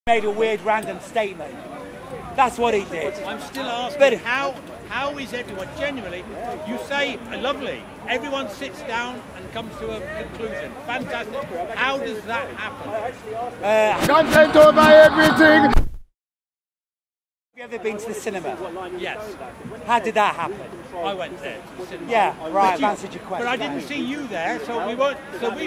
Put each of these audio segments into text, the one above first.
Made a weird random statement. That's what he did. I'm still asking, but how is everyone, genuinely, you say, lovely, everyone sits down and comes to a conclusion. Fantastic. How does that happen? Content over everything! Have you ever been to the cinema? Yes. How did that happen? I went there to the cinema. Yeah, right, I've answered your question. But I didn't see you there, so we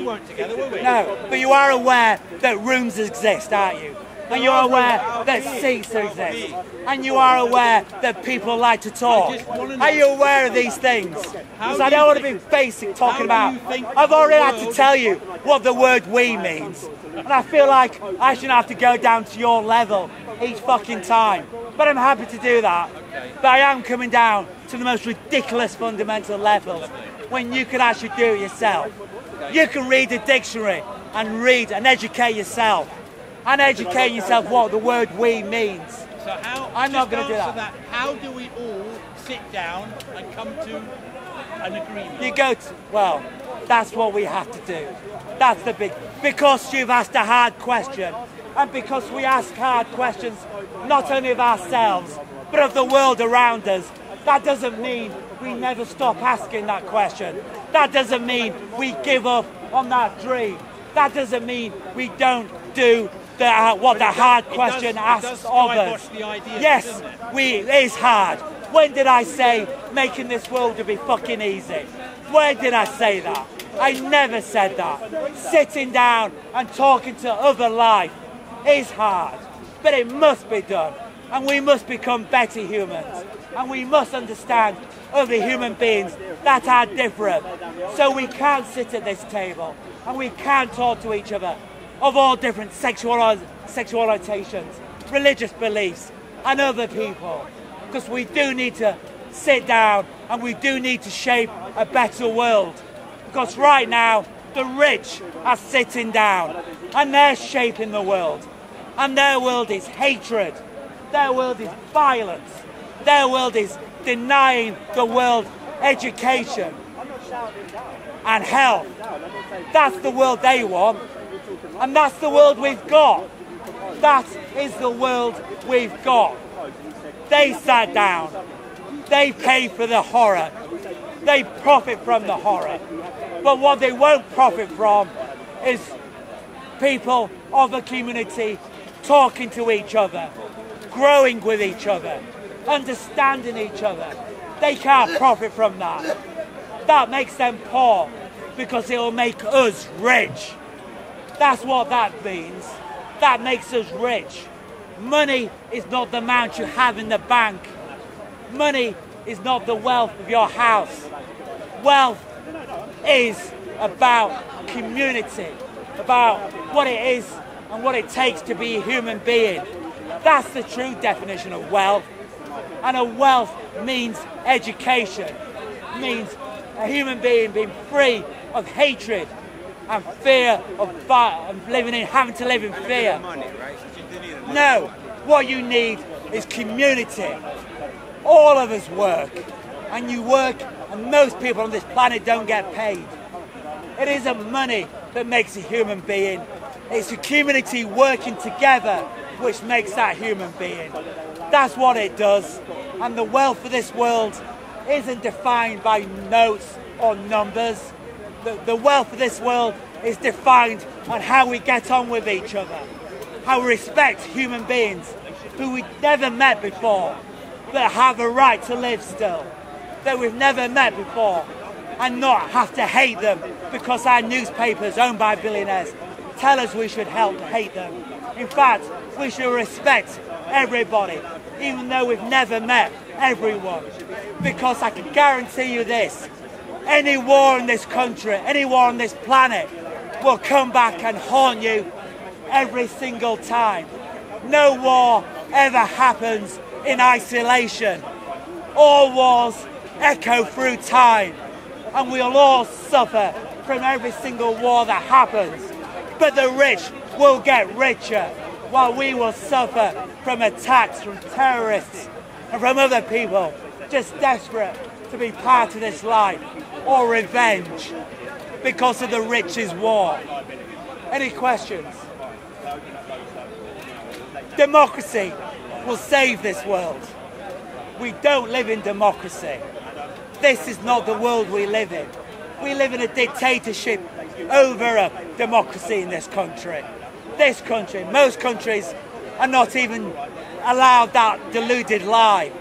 weren't together, were we? No, but you are aware that rooms exist, aren't you? And you're aware that seats exist. And you are aware that people like to talk. Are you aware of these things? Because I don't want to be basic talking about. I've already had to tell you what the word we means. And I feel like I shouldn't have to go down to your level each fucking time. But I'm happy to do that. But I am coming down to the most ridiculous fundamental levels when you can actually do it yourself. You can read a dictionary and read and educate yourself. And educate yourself what the word we means. So how, I'm not going to do that. How do we all sit down and come to an agreement? You go to, well, that's what we have to do. That's the big, because you've asked a hard question, and because we ask hard questions, not only of ourselves, but of the world around us, that doesn't mean we never stop asking that question. That doesn't mean we give up on that dream. That doesn't mean we don't do what the hard question asks of us. Yes, it is hard. When did I say making this world to be fucking easy? Where did I say that? I never said that. Sitting down and talking to other life is hard, but it must be done. And we must become better humans. And we must understand other human beings that are different. So we can sit at this table and we can talk to each other of all different sexual orientations, religious beliefs, and other people. Because we do need to sit down and we do need to shape a better world. Because right now, the rich are sitting down and they're shaping the world. And their world is hatred, their world is violence, their world is denying the world education and health. That's the world they want. And that's the world we've got. That is the world we've got. They sat down. They pay for the horror. They profit from the horror. But what they won't profit from is people of a community talking to each other, growing with each other, understanding each other. They can't profit from that. That makes them poor because it will make us rich. That's what that means. That makes us rich. Money is not the amount you have in the bank. Money is not the wealth of your house. Wealth is about community, about what it is and what it takes to be a human being. That's the true definition of wealth. And a wealth means education. It means a human being being free of hatred and fear of having to live in fear. No, what you need is community. All of us work, and you work, and most people on this planet don't get paid. It isn't money that makes a human being. It's a community working together which makes that human being. That's what it does. And the wealth of this world isn't defined by notes or numbers. The wealth of this world is defined on how we get on with each other, how we respect human beings who we've never met before, that have a right to live still, that we've never met before, and not have to hate them because our newspapers owned by billionaires tell us we should hate them. In fact, we should respect everybody, even though we've never met everyone. Because I can guarantee you this, any war in this country, any war on this planet will come back and haunt you every single time. No war ever happens in isolation. All wars echo through time, and we'll all suffer from every single war that happens. But the rich will get richer, while we will suffer from attacks from terrorists and from other people just desperate to be part of this life, or revenge because of the rich's war. Any questions? Democracy will save this world. We don't live in democracy. This is not the world we live in. We live in a dictatorship over a democracy in this country. This country, most countries are not even allowed that deluded lie.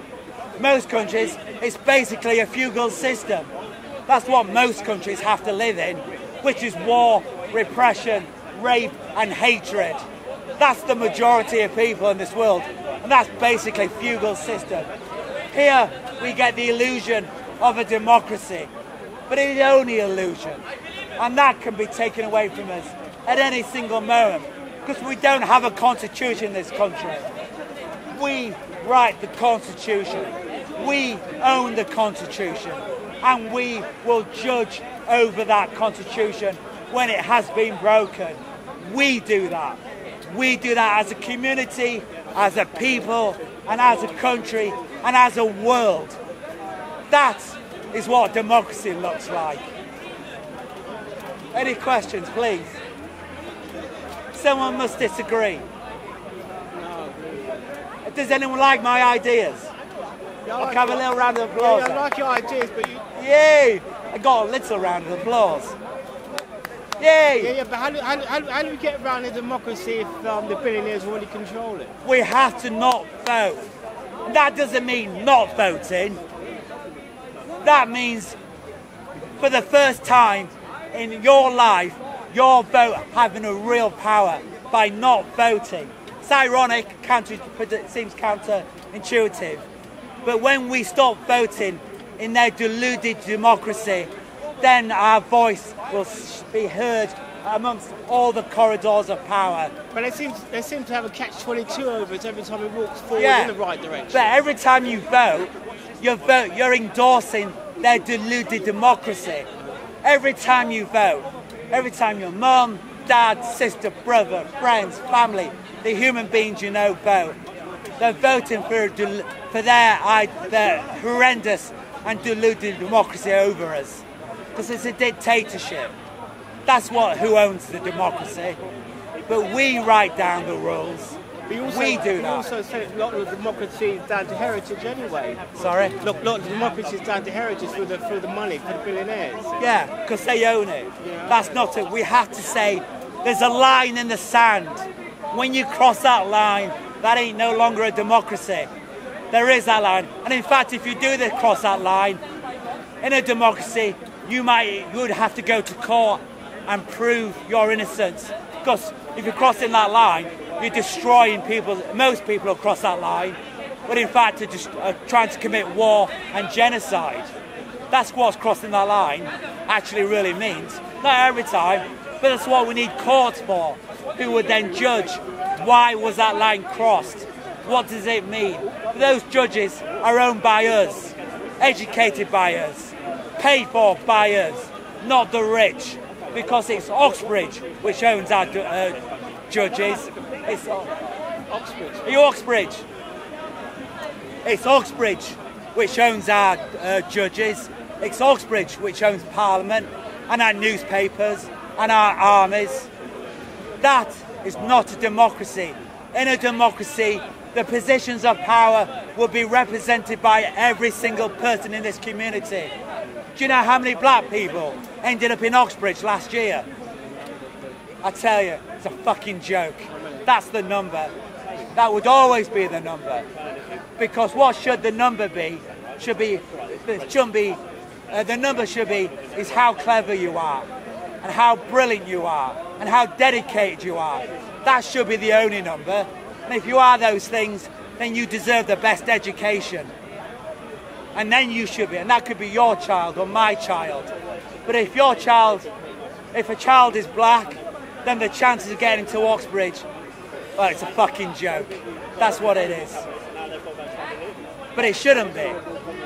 Most countries, it's basically a feudal system. That's what most countries have to live in, which is war, repression, rape and hatred. That's the majority of people in this world, and that's basically feudal system. Here we get the illusion of a democracy, but it is only illusion, and that can be taken away from us at any single moment, because we don't have a constitution in this country. We write the constitution, we own the constitution, and we will judge over that constitution when it has been broken. We do that. We do that as a community, as a people, and as a country, and as a world. That is what democracy looks like. Any questions, please? Someone must disagree. Does anyone like my ideas? Yeah, I'll have a little round of applause. Yeah, I like your ideas, but you... Yay! I got a little round of applause. Yay! Yeah, but how do we get around the democracy if the billionaires already control it? We have to not vote. That doesn't mean not voting. That means for the first time in your life, your vote having a real power by not voting. It's ironic, it seems counterintuitive, but when we stop voting in their deluded democracy, then our voice will be heard amongst all the corridors of power. But they seem to have a catch-22 over it every time it walks forward in the right direction. But every time you vote, you're endorsing their deluded democracy. Every time you vote, every time your mum, dad, sister, brother, friends, family, the human beings you know vote, they're voting for their horrendous and deluded democracy over us. Because it's a dictatorship. That's who owns the democracy. But we write down the rules. We do that. You also said a lot of democracy is down to heritage anyway. Sorry? Look, a lot of democracy is down to heritage through the money, for the billionaires. Yeah, because they own it. Yeah. That's not it. We have to say there's a line in the sand. When you cross that line, that ain't no longer a democracy. There is that line. And in fact, if you do cross that line, in a democracy, you would have to go to court and prove your innocence. Because if you're crossing that line, you're destroying people. Most people will cross that line, but in fact are trying to commit war and genocide. That's what crossing that line actually really means. Not every time, but that's what we need courts for, who would then judge why was that line crossed. What does it mean? Those judges are owned by us, educated by us, paid for by us, not the rich, because it's Oxbridge which owns our judges. It's Oxbridge. Are you Oxbridge? It's Oxbridge which owns our judges. It's Oxbridge which owns Parliament and our newspapers and our armies. That is not a democracy. In a democracy, the positions of power will be represented by every single person in this community. Do you know how many black people ended up in Oxbridge last year? I tell you, it's a fucking joke. That's the number. That would always be the number. Because what should the number be? The number should be is how clever you are, and how brilliant you are, and how dedicated you are. That should be the only number. And if you are those things, then you deserve the best education. And then you should be, and that could be your child or my child. But if a child is black, then the chances of getting to Oxbridge, well, it's a fucking joke. That's what it is. But it shouldn't be.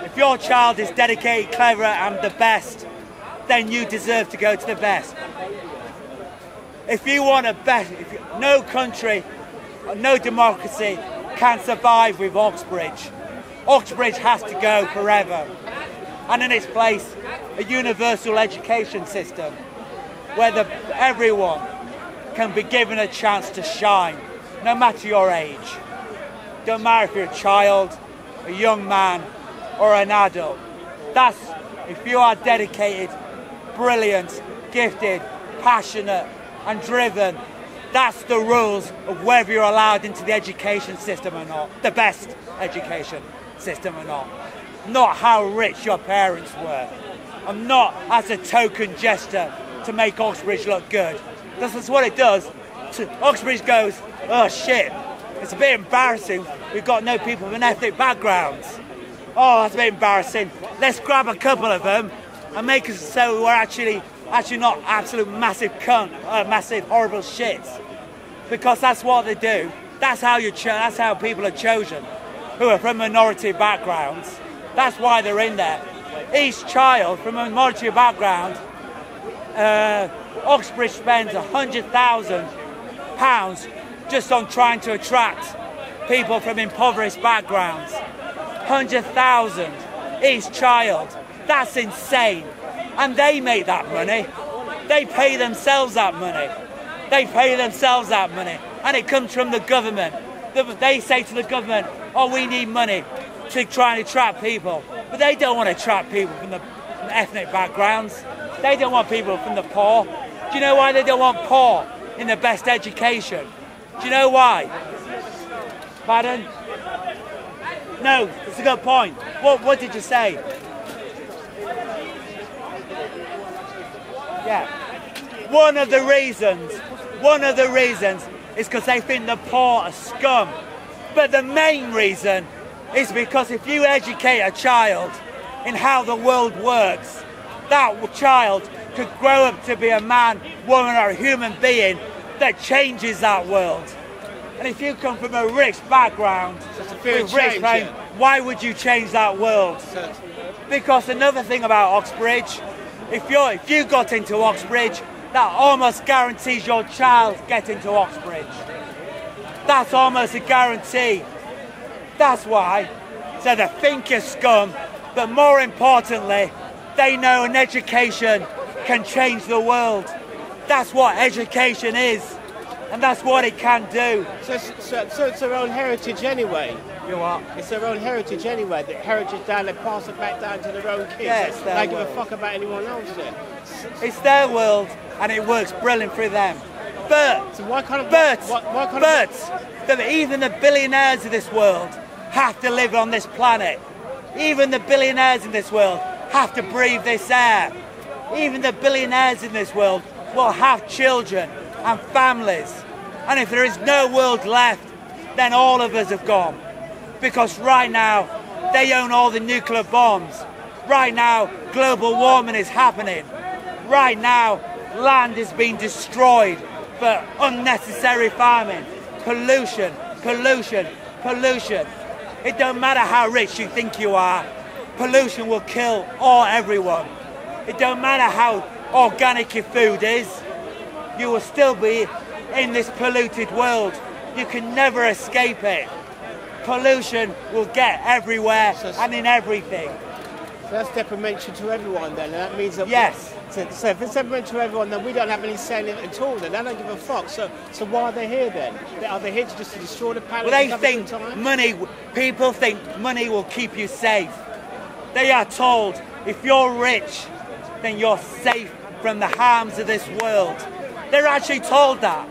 If your child is dedicated, clever, and the best, then you deserve to go to the best. If you want a best, no country, no democracy can survive with Oxbridge. Oxbridge has to go forever. And in its place, a universal education system where everyone can be given a chance to shine. no matter your age. Don't matter if you're a child, a young man, or an adult. That's, if you are dedicated, brilliant, gifted, passionate, and driven, that's the rules of whether you're allowed into the education system or not, the best education system or not. Not how rich your parents were, and not as a token gesture to make Oxbridge look good. That's what it does. Oxbridge goes, oh shit, it's a bit embarrassing. We've got no people with ethnic backgrounds. Oh, that's a bit embarrassing. Let's grab a couple of them and make us so we're actually not absolute massive cunt, massive horrible shits. Because that's what they do. That's how people are chosen, who are from minority backgrounds. That's why they're in there. Each child from a minority background, Oxbridge spends £100,000 just on trying to attract people from impoverished backgrounds. 100,000 each child. That's insane. And they make that money. They pay themselves that money. They pay themselves that money. And it comes from the government. They say to the government, oh, we need money to try and attract people. But they don't want to attract people from ethnic backgrounds. They don't want people from the poor. Do you know why they don't want poor in the best education? Do you know why? Pardon? No, it's a good point. What did you say? Yeah. One of the reasons is because they think the poor are scum. But the main reason is because if you educate a child in how the world works, that child could grow up to be a man, woman, or a human being that changes that world. And if you come from a rich background, why would you change that world? Because another thing about Oxbridge, if you got into Oxbridge, that almost guarantees your child get into Oxbridge. That's almost a guarantee. That's why. So they think you're scum, but more importantly, they know an education can change the world. That's what education is, and that's what it can do. So it's their own heritage anyway. You what? It's their own heritage anyway. The heritage down, they pass it back down to their own kids. Yes, they don't give a fuck about anyone else then. It's their world, and it works brilliant for them. But, so why can't even the billionaires of this world have to live on this planet. Even the billionaires in this world have to breathe this air. Even the billionaires in this world will have children and families. And if there is no world left, then all of us have gone. Because right now, they own all the nuclear bombs. Right now, global warming is happening. Right now, land is being destroyed for unnecessary farming. Pollution, pollution, pollution. It don't matter how rich you think you are. Pollution will kill everyone. It don't matter how organic your food is. You will still be in this polluted world. You can never escape it. Pollution will get everywhere and in everything. So that's detrimental to everyone then, and that means that... Yes. So if it's detrimental to everyone, then we don't have any say in it at all then. They don't give a fuck. So why are they here then? Are they here to just to destroy the planet? Well, they think people think money will keep you safe. They are told, if you're rich, then you're safe from the harms of this world. They're actually told that.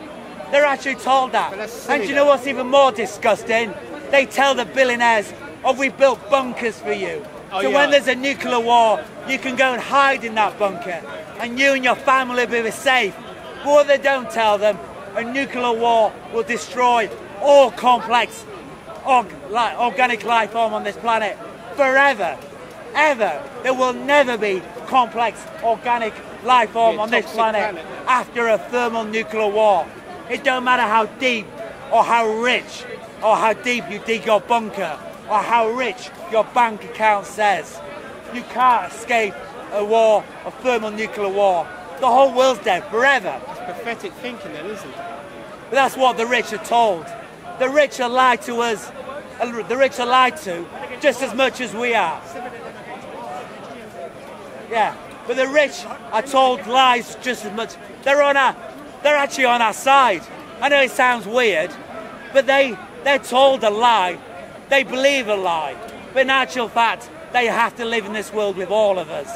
They're actually told that. And do you know what's even more disgusting? They tell the billionaires, oh, we built bunkers for you. So when there's a nuclear war, you can go and hide in that bunker, and you and your family will be safe. But what they don't tell them, a nuclear war will destroy all complex organic life form on this planet forever. Ever. There will never be complex organic life form on this planet after a thermal nuclear war. It don't matter how deep or how rich or how deep you dig your bunker or how rich your bank account says. You can't escape a war, a thermal nuclear war. The whole world's dead forever. It's pathetic thinking then, isn't it? But that's what the rich are told. The rich are lied to us. The rich are lied to just as much as we are. Yeah, but the rich are told lies just as much. They're actually on our side. I know it sounds weird, But they're told a lie. They believe a lie. But in actual fact, they have to live in this world with all of us.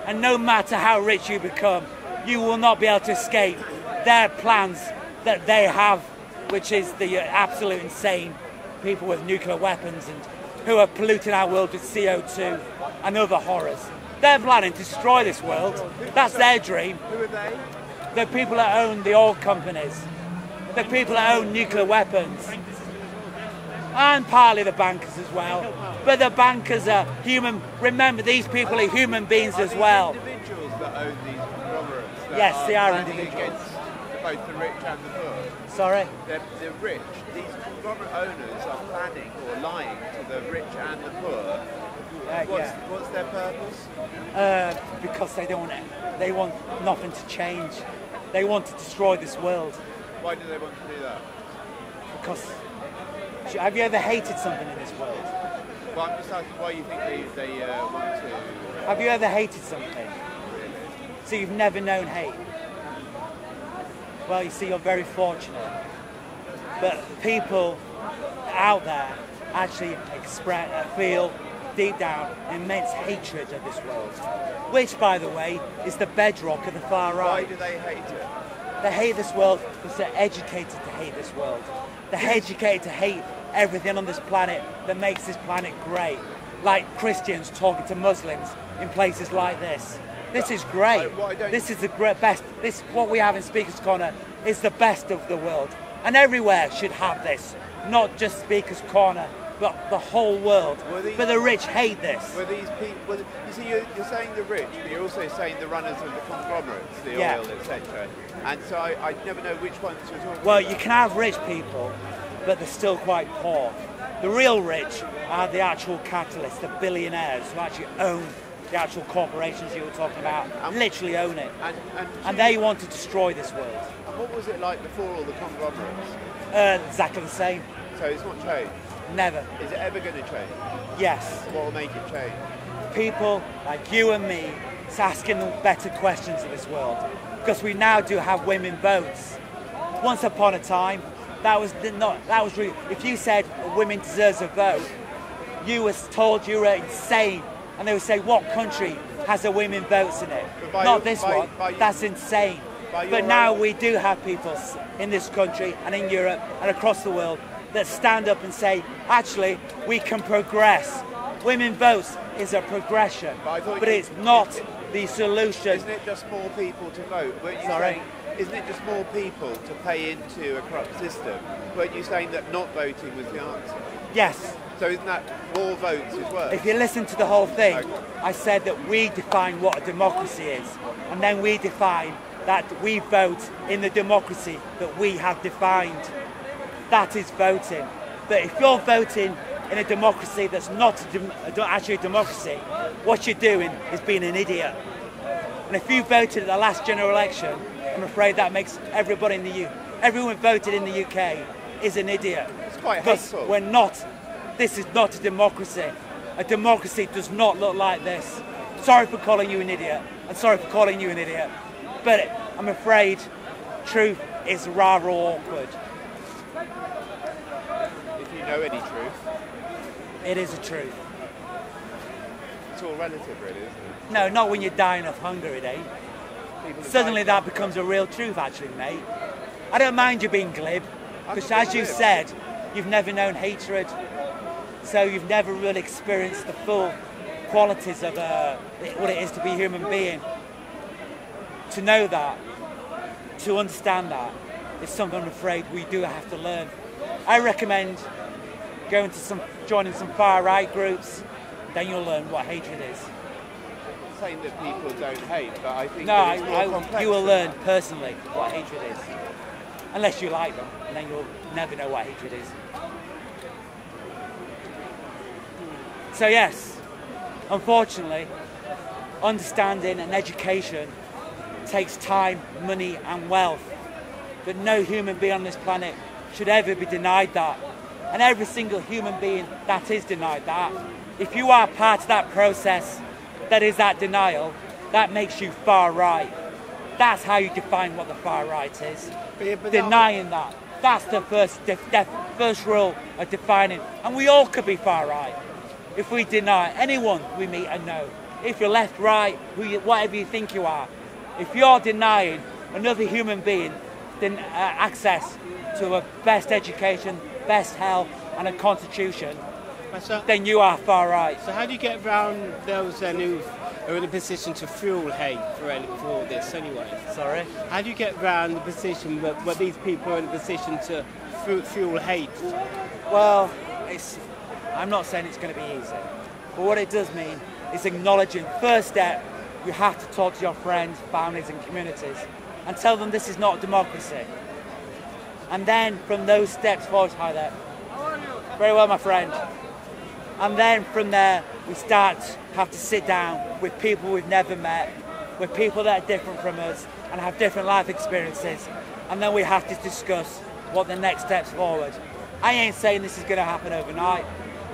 And no matter how rich you become, you will not be able to escape their plans that they have, which is the absolute insane people with nuclear weapons and who are polluting our world with CO2 and other horrors. They're planning to destroy this world. That's their dream. Who are they? The people that own the oil companies. The people that own nuclear weapons. And partly the bankers as well. But the bankers are human. Remember, these people are human beings as well. Individuals that own these conglomerates. Yes, they are planning individuals. Against both the rich and the poor. Sorry? The rich, these conglomerate owners are planning or lying to the rich and the poor. What's their purpose? Because they want nothing to change. They want to destroy this world. Why do they want to do that? Because, have you ever hated something in this world? Well, I'm just asking why you think they want to... Have you ever hated something? So you've never known hate? Well, you see, you're very fortunate. But people out there actually feel deep down immense hatred of this world, which, by the way, is the bedrock of the far right. Why do they hate it? They hate this world because they're educated to hate this world. They're educated to hate everything on this planet that makes this planet great. Like Christians talking to Muslims in places like this. This is great. This is the best. This, what we have in Speaker's Corner, is the best of the world. And everywhere should have this. Not just Speaker's Corner, but the whole world. But the rich hate this. Were these people? You see, you're saying the rich, but you're also saying the runners of the conglomerates, the oil, etc. And so I never know which ones you're talking about. Well, you can have rich people, but they're still quite poor. The real rich are the actual capitalists, the billionaires who actually own the actual corporations you were talking about, literally own it. And they want to destroy this world. And what was it like before all the conglomerates? Exactly the same. So it's not changed? Never. Is it ever going to change? Yes. What will make it change? People like you and me asking the better questions of this world. Because we now do have women votes. Once upon a time, that was really, if you said women deserves a vote, you were told you were insane. And they would say, what country has a women votes in it? Not this one. That's insane. But now we do have people in this country and in Europe and across the world that stand up and say, actually, we can progress. Women votes is a progression, but it's not the solution. Isn't it just more people to vote? Sorry? Isn't it just more people to pay into a corrupt system? Weren't you saying that not voting was the answer? Yes. So isn't that more votes is worse? If you listen to the whole thing, I said that we define what a democracy is, and then we define that we vote in the democracy that we have defined. That is voting. But if you're voting in a democracy that's not actually a democracy, what you're doing is being an idiot. And if you voted at the last general election, I'm afraid that makes everybody everyone voted in the UK is an idiot. It's quite because hateful. This is not a democracy. A democracy does not look like this. Sorry for calling you an idiot, and sorry for calling you an idiot, but I'm afraid truth is rather awkward. If you know any truth. It is a truth. It's all relative, really, isn't it? No, not when you're dying of hunger, it ain't. Suddenly that becomes a real truth, actually, mate. I don't mind you being glib, because as you said, you've never known hatred, so you've never really experienced the full qualities of what it is to be a human being. To know that, to understand that, is something I'm afraid we do have to learn. I recommend joining some far-right groups, then you'll learn what hatred is. I'm saying that people don't hate, but I think that it's more complex. You will learn personally what hatred is. Unless you like them, and then you'll never know what hatred is. So yes, unfortunately, understanding and education takes time, money and wealth. But no human being on this planet should ever be denied that. And every single human being that is denied that, if you are part of that process that is that denial, that makes you far right. That's how you define what the far right is. Denying that. That's the first rule of defining. And we all could be far right if we deny anyone we meet and know. If you're left, right, whatever you think you are, if you're denying another human being then access to a best education, best health, and a constitution, then you are far right. So how do you get around those who are in a position to fuel hate for all this anyway? Sorry? How do you get around the position where these people are in a position to fuel hate? Well, I'm not saying it's going to be easy, but what it does mean is acknowledging, first step, you have to talk to your friends, families and communities and tell them this is not democracy. And then from those steps forward, hi there. Very well, my friend. And then from there, we have to sit down with people we've never met, with people that are different from us and have different life experiences. And then we have to discuss what the next steps forward. I ain't saying this is going to happen overnight.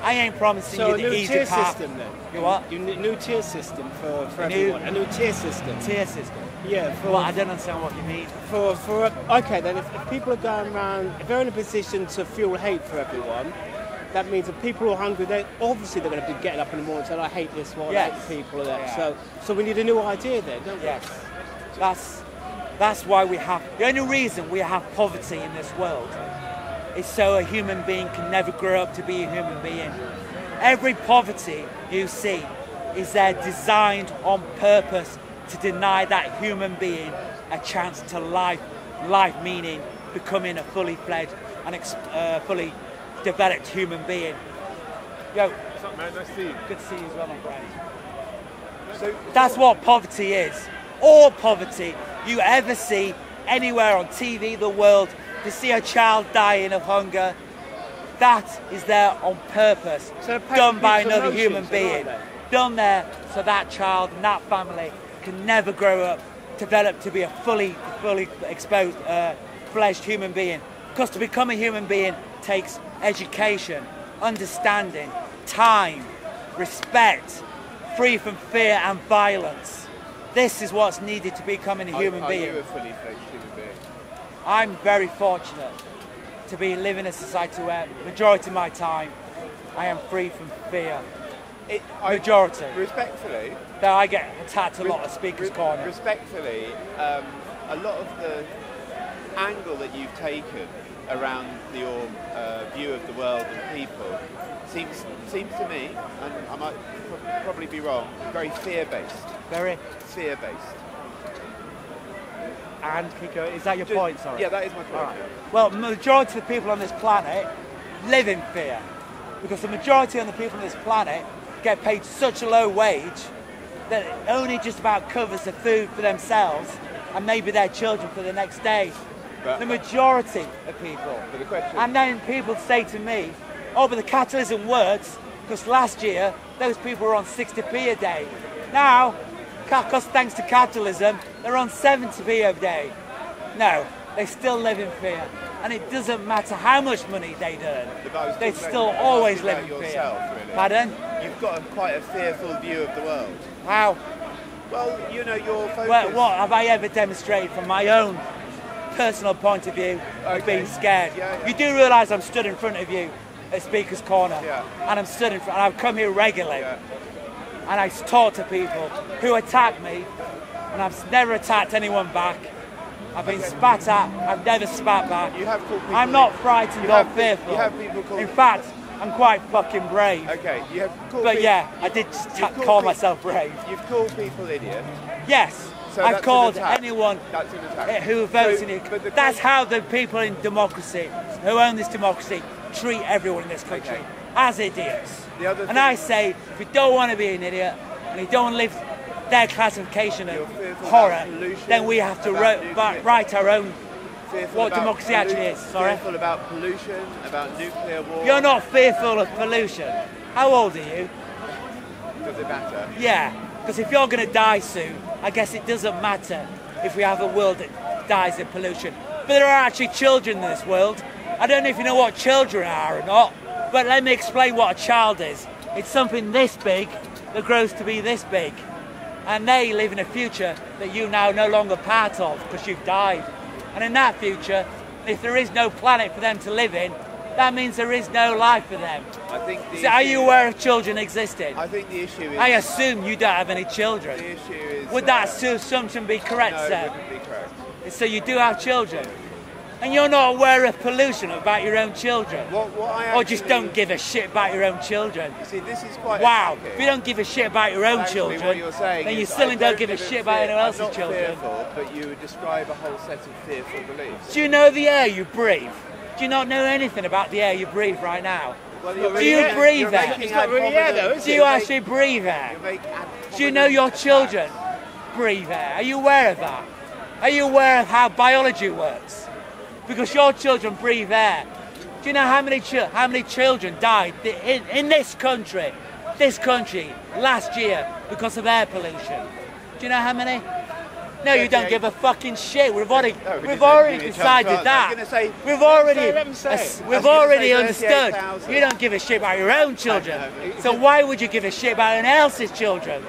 I ain't promising you the easy path. So a new tier system then? You what? New tier system for everyone. A new tier system. Tier system? Yeah. Well, I don't understand what you mean. Okay, then if people are going around, if they're in a position to fuel hate for everyone, that means that people who are hungry, they're going to be getting up in the morning and saying, I hate this one, I hate the people. Yeah. So we need a new idea then, don't we? Yes. That's why the only reason we have poverty in this world is so a human being can never grow up to be a human being. Every poverty you see is there designed on purpose to deny that human being a chance to life meaning, becoming a fully fledged and fully developed human being. Yo. What's up, man? Nice to see you. Good to see you as well, my friend. So that's what poverty is. All poverty you ever see anywhere on TV, the world, to see a child dying of hunger, that is there on purpose, done by another human being. Done there so that child and that family can never grow up, develop to be a fully exposed, fledged human being. Because to become a human being takes education, understanding, time, respect, free from fear and violence. This is what's needed to becoming a human being. Are you a fully fledged human being? I'm very fortunate to be living in a society where majority of my time I am free from fear. Majority. Respectfully. Though I get attacked a lot at Speaker's Corner. Respectfully, a lot of the angle that you've taken around your view of the world and people seems to me, and I might probably be wrong, very fear-based. Very? Fear-based. And Kiko, is that your point, sorry? Yeah, that is my point. Right. Well, the majority of the people on this planet live in fear. Because the majority of the people on this planet get paid such a low wage that it only just about covers the food for themselves and maybe their children for the next day. The majority of people. But the question... And then people say to me, oh, but the capitalism works because last year those people were on 60p a day. Now, because thanks to capitalism, they're on 70p a day. No, they still live in fear. And it doesn't matter how much money they earn. They still always live in fear. Really. Pardon? You've got quite a fearful view of the world. How? Well, you know, your focus... Well, what have I ever demonstrated from my own personal point of view of being scared? Yeah. You do realise I'm stood in front of you at Speaker's Corner. Yeah. And I'm stood in front, and I've come here regularly. Yeah. And I talk to people who attack me, and I've never attacked anyone back. I've been spat at, I've never spat back. You have called people... I'm not frightened or fearful. You have people called... In fact, I'm quite fucking brave. Okay, you have called But people... yeah, I did call myself brave. You've called people idiots. Yes, So I've that's called an attack. anyone That's an attack. who votes in it. But That's how the people in democracy, who own this democracy, treat everyone in this country. Okay. As idiots. The other And thing- I say, if you don't want to be an idiot, and you don't live their classification of You're fearful horror, about pollution, then we have to about nuclear- write our own Fearful what about democracy actually is. Sorry? Fearful about pollution, about nuclear war. You're not fearful of pollution. How old are you? Does it matter? Yeah, because if you're going to die soon, I guess it doesn't matter if we have a world that dies in pollution. But there are actually children in this world. I don't know if you know what children are or not, but let me explain what a child is. It's something this big that grows to be this big. And they live in a future that you now no longer part of because you've died. And in that future, If there is no planet for them to live in, that means there is no life for them. I think So are you aware of children existing? I think the issue is... I assume you don't have any children. The issue is... Would that assumption be correct, no, sir? it wouldn't be correct. So you do have children? And you're not aware of pollution about your own children? Or just don't give a shit about your own children? You see, this is quite... Wow, attacking. if you don't give a shit about your own Actually, children, what you're saying then you is, still I don't give a shit about anyone else's I'm not children. fearful, but you would describe a whole set of fearful beliefs. Do you know the air you breathe? Do you not know anything about the air you breathe right now? Well, Do you breathe air? It's not really air though, is Do it? you actually breathe air? Do you know your children breathe air? Are you aware of that? Are you aware of how biology works? Because your children breathe air. Do you know how many children died in this country last year because of air pollution? Do you know how many? No, you don't give a fucking shit. We've already decided that. We've already understood. You don't give a shit about your own children. So why would you give a shit about anyone else's children?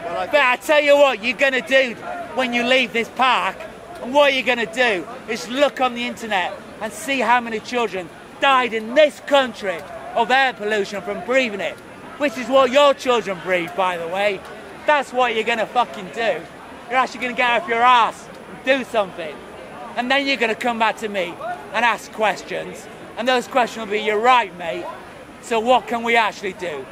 But I tell you what you're going to do when you leave this park, and what you're going to do is look on the internet and see how many children died in this country of air pollution from breathing it, which is what your children breathe, by the way. That's what you're going to fucking do. You're actually going to get off your ass and do something. And then you're going to come back to me and ask questions, and those questions will be, you're right, mate, so what can we actually do?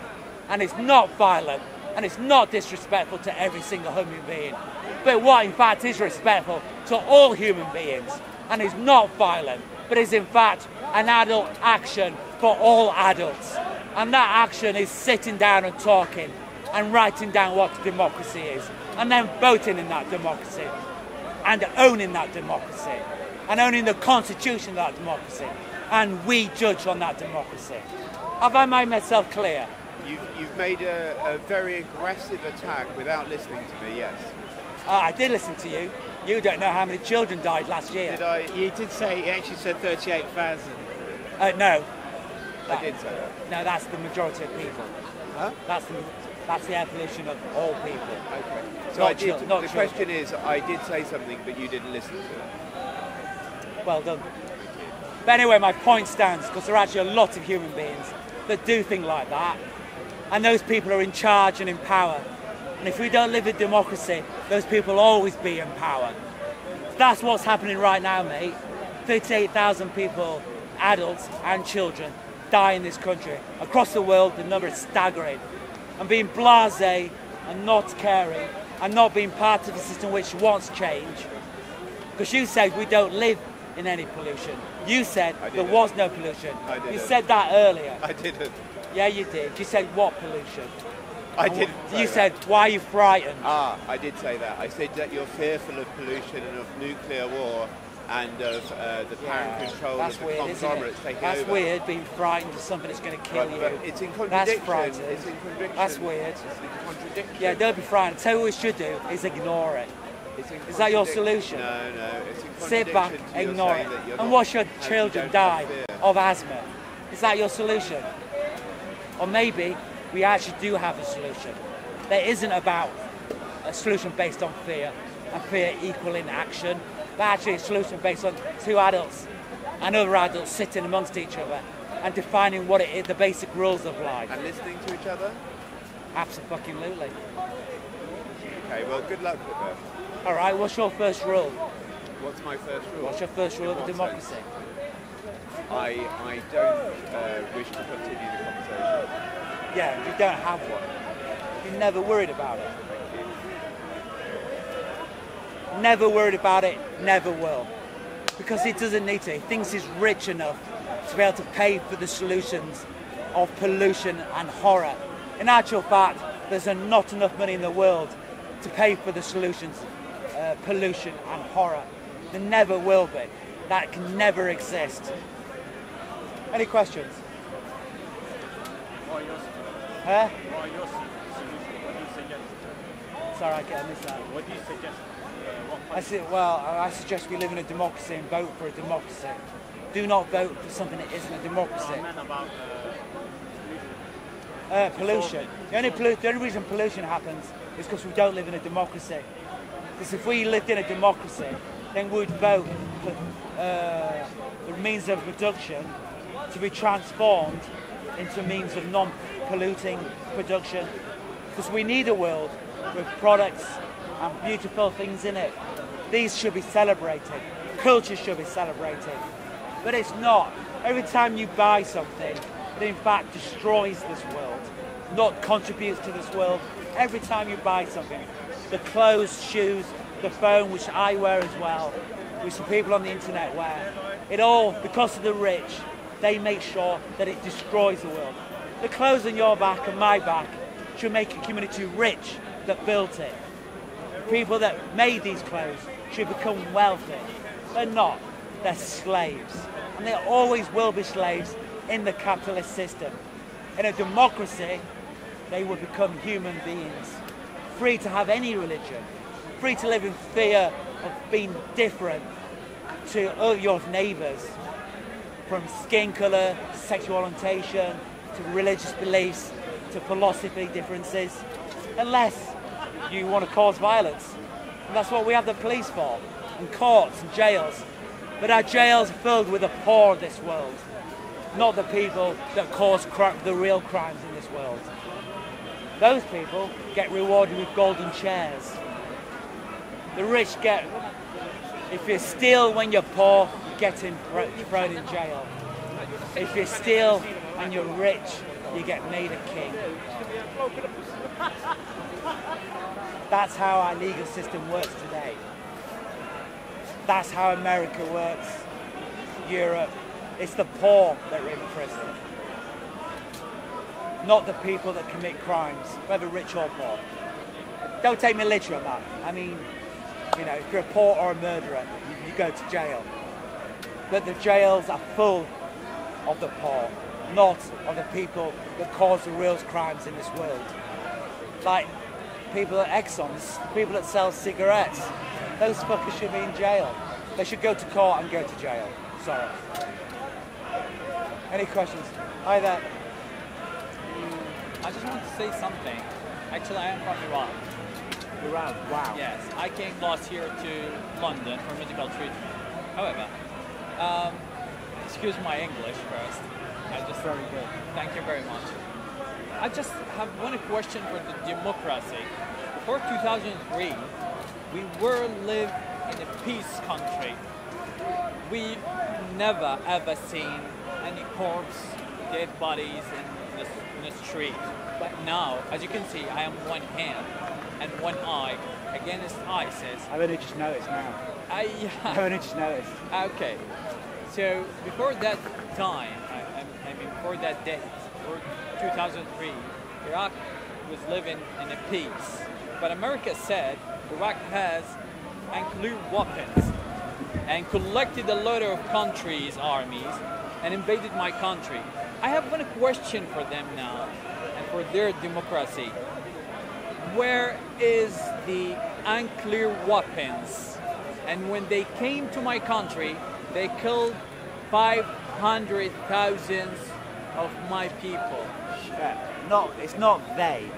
And it's not violent, and it's not disrespectful to every single human being, but what in fact is respectful to all human beings, and is not violent, but is in fact an adult action for all adults. And that action is sitting down and talking and writing down what democracy is, and then voting in that democracy, and owning that democracy, and owning the constitution of that democracy, and we judge on that democracy. Have I made myself clear? You've made a very aggressive attack without listening to me, yes. I did listen to you. You don't know how many children died last year. Did I? You did say, you actually said 38,000. No. I did say that. No, that's the majority of people. Huh? That's the air pollution of all people. Okay. So Not children. the question is, I did say something, but you didn't listen to it. Well done. But anyway, my point stands, because there are actually a lot of human beings that do things like that, and those people are in charge and in power. And if we don't live in democracy, those people will always be in power. That's what's happening right now, mate. 38,000 people, adults and children, die in this country. Across the world, the number is staggering. And being blasé and not caring and not being part of a system which wants change. Because you said we don't live in any pollution. You said there was no pollution. I didn't. You said that earlier. I didn't. Yeah, you did. You said what pollution? I didn't. You said, why are you frightened? I did say that. I said that you're fearful of pollution and of nuclear war and of the power and control of the conglomerates taking over. That's weird, being frightened of something that's going to kill you. But it's in contradiction. That's frightening. It's in contradiction. That's weird. It's in contradiction. Yeah, don't be frightened. Tell you what we should do is ignore it. Is that your solution? No, it's in contradiction. Sit back, to your ignore saying it, that you're and not- watch your and you children don't die have fear. of asthma. Is that your solution? Or maybe we actually do have a solution. That isn't about a solution based on fear, and fear equaling action, but actually a solution based on two adults and other adults sitting amongst each other and defining what it is, the basic rules of life. And listening to each other? Absolutely. Okay, well, good luck with that. All right, what's your first rule? What's my first rule? What's your first rule In of what democracy? sense? I don't wish to continue the conversation. Yeah, you don't have one. You're never worried about it. Never worried about it, never will. Because he doesn't need to. He thinks he's rich enough to be able to pay for the solutions of pollution and horror. In actual fact, there's not enough money in the world to pay for the solutions, pollution and horror. There never will be. That can never exist. Any questions? Huh? Sorry, I missed that. What do you suggest? I suggest we live in a democracy and vote for a democracy. Do not vote for something that isn't a democracy. Pollution. The only reason pollution happens is because we don't live in a democracy. Because if we lived in a democracy, then we'd vote for the means of production to be transformed into means of non-polluting production. Because we need a world with products and beautiful things in it. These should be celebrated. Culture should be celebrated. But it's not. Every time you buy something, it in fact destroys this world, not contributes to this world. Every time you buy something, the clothes, shoes, the phone, which I wear as well, which some people on the internet wear, it all, because of the rich, they make sure that it destroys the world. The clothes on your back and my back should make a community rich that built it. The people that made these clothes should become wealthy. They're not. They're slaves. And they always will be slaves in the capitalist system. In a democracy, they will become human beings, free to have any religion, free to live in fear of being different to all your neighbours, from skin colour, sexual orientation, to religious beliefs, to philosophy differences, unless you want to cause violence. And that's what we have the police for, and courts and jails. But our jails are filled with the poor of this world, not the people that cause the real crimes in this world. Those people get rewarded with golden chairs. The rich get, if you steal when you're poor, you get thrown in jail. If you steal and you're rich, you get made a king. That's how our legal system works today. That's how America works, Europe. It's the poor that are in prison, not the people that commit crimes, whether rich or poor. Don't take me literal on that. I mean, you know, if you're a poor or a murderer, you go to jail. But the jails are full of the poor, not of the people that cause the real crimes in this world. Like people at Exxon's, people that sell cigarettes, those fuckers should be in jail. They should go to court and go to jail. Sorry. Any questions? Hi there. I just want to say something. Actually, I am from Iran. Iran, wow. Yes, I came last year to London for medical treatment. However, excuse my English first. Very good. Thank you very much. I just have one question for the democracy. Before 2003, we were live in a peace country. We never ever seen any corpse, dead bodies in the street. But now, as you can see, I am one hand and one eye against ISIS. I've only just noticed now. I've only just noticed. Okay. So before that time, I mean before that date, before 2003, Iraq was living in a peace. But America said Iraq has nuclear weapons and collected a lot of countries' armies and invaded my country. I have one question for them now and for their democracy. Where is the nuclear weapons? And when they came to my country, they killed 500,000 of my people. No, it's not they.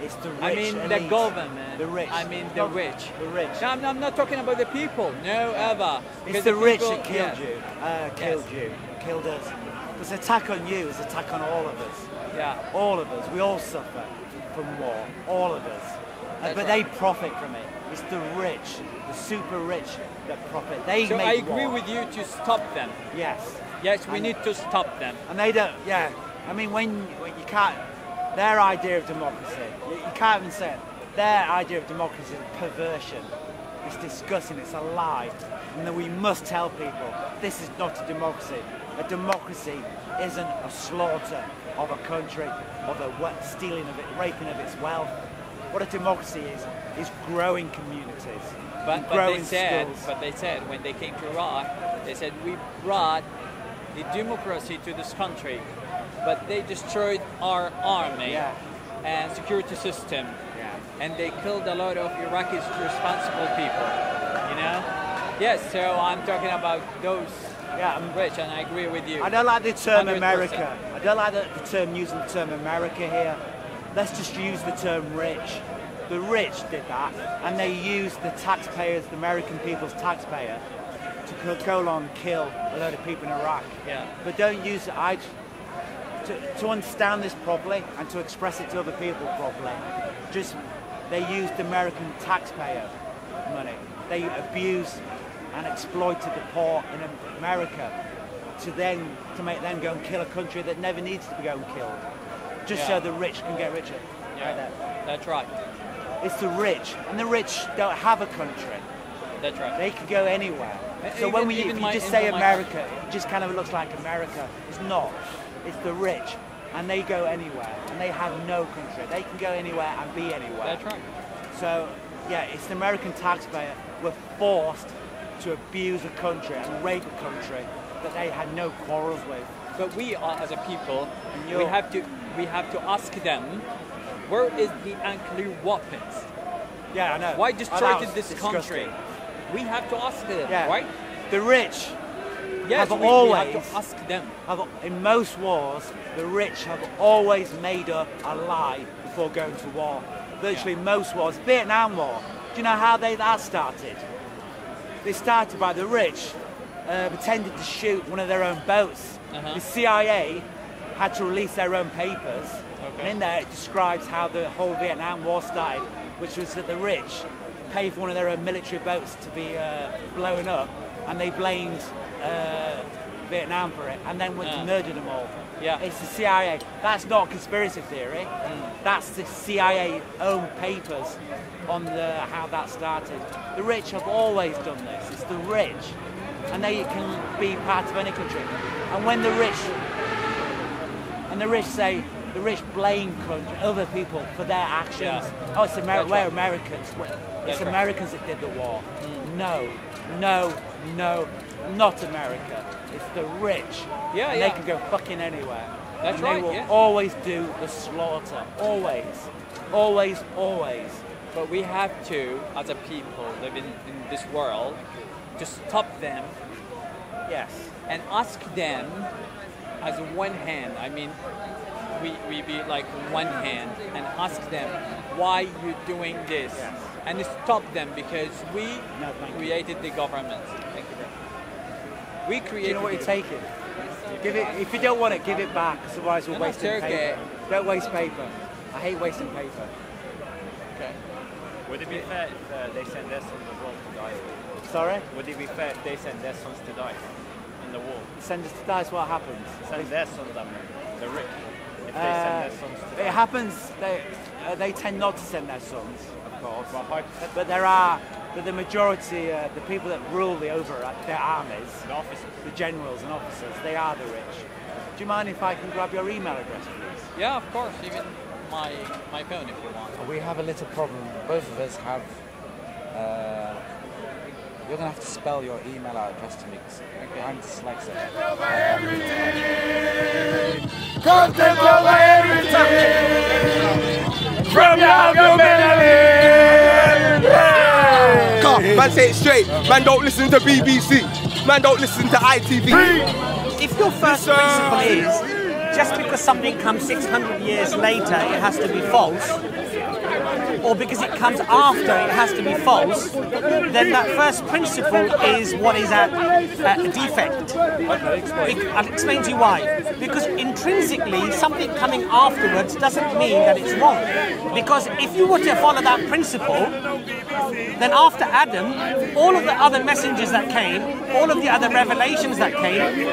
It's the rich. I mean elite. the government. The rich. I mean the rich. The rich. No, I'm not talking about the people. No, ever. It's the rich people, that killed yes. you. Killed us. This attack on you is an attack on all of us. Yeah. All of us. We all suffer from war. All of us. But right. they profit from it. It's the rich, the super rich that profit. They So make I agree war. with you to stop them. Yes. Yes, we need to stop them. And they don't, yeah. I mean, when you can't, their idea of democracy, you can't even say it. Their idea of democracy is perversion. It's disgusting, it's a lie. And then we must tell people, this is not a democracy. A democracy isn't a slaughter of a country, or the stealing of it, raping of its wealth. What a democracy is growing communities, But growing they schools. said when they came to Iraq, they said we brought the democracy to this country, but they destroyed our army and security system, and they killed a lot of Iraqis responsible people. You know? Yes. So I'm talking about those rich, and I agree with you. I don't like the term 100%. America. I don't like the term using the term America here. Let's just use the term rich. The rich did that, and they used the taxpayers, the American people's taxpayer, to go along and kill a load of people in Iraq. Yeah. But don't use it. To understand this properly and to express it to other people properly, they used American taxpayer money. They abused and exploited the poor in America to make them go and kill a country that never needs to be going killed, just so the rich can get richer. Yeah, right there. That's right. It's the rich, and the rich don't have a country. That's right. They can go anywhere. So Even- if you just say America, it just kind of looks like America. It's not. It's the rich, and they go anywhere, and they have no country. They can go anywhere and be anywhere. That's right. So, yeah, it's the American taxpayer were forced to abuse a country and rape a country that they had no quarrels with. But we are, as a people, we have to ask them, where is the nuclear weapons? Yeah, I know. Why That destroyed was this disgusting. country? We have to ask them, Yeah. right? The rich Yes, have we always have to ask them. in most wars, the rich have always made up a lie before going to war. Virtually most wars. Vietnam War. Do you know how that started? They started by the rich pretended to shoot one of their own boats. Uh-huh. The CIA had to release their own papers, and in there it describes how the whole Vietnam War started, which was that the rich paid for one of their own military boats to be blown up, and they blamed Vietnam for it, and then went to murder them all. Yeah. It's the CIA. That's not conspiracy theory. That's the CIA own papers on how that started. The rich have always done this. It's the rich, and they can be part of any country. And when the rich say, the rich blame other people for their actions. Yeah. Oh, it's we're right. Americans. It's right. Americans that did the war. No, not America. It's the rich. Yeah, and yeah. They can go fucking anywhere. That's and right, they will yeah. always do the slaughter. Always. Always, always. But we have to, as a people living in this world, to stop them Yes. and ask them as one hand. I mean, we be like one hand and ask them why you're doing this, Yes. and stop them because we No, thank you. created the government. Thank you. Very much. We Do created. you know what you're taking? Give it. If you don't want it, give it back. 'Cause otherwise, we're No, wasting it's okay. paper. Don't waste paper. I hate wasting paper. Okay. Would it be fair if they send their sons as well to die? Sorry. Would it be fair if they send their sons to die in the war? Send us to die. What happens? Send their sons, I mean, the rich. If they send their sons to die. It happens. They tend not to send their sons, of course. Well, hypothetically, But the majority, the people that rule their armies, the officers. the generals and officers, they are the rich. Do you mind if I can grab your email address, please? Yeah, of course. Even my phone, if you want. We have a little problem. Both of us have. You're gonna have to spell your email address to me. I'm dyslexic. Content over everything. From your melody. Come, man, say it straight. Man, don't listen to BBC. Man, don't listen to ITV. If your first principle is just because something comes 600 years later it has to be false, or because it comes after it has to be false, then that first principle is what is at defect. I'll explain to you why. Because intrinsically something coming afterwards doesn't mean that it's wrong. Because if you were to follow that principle, then after Adam, all of the other messengers that came, all of the other revelations that came,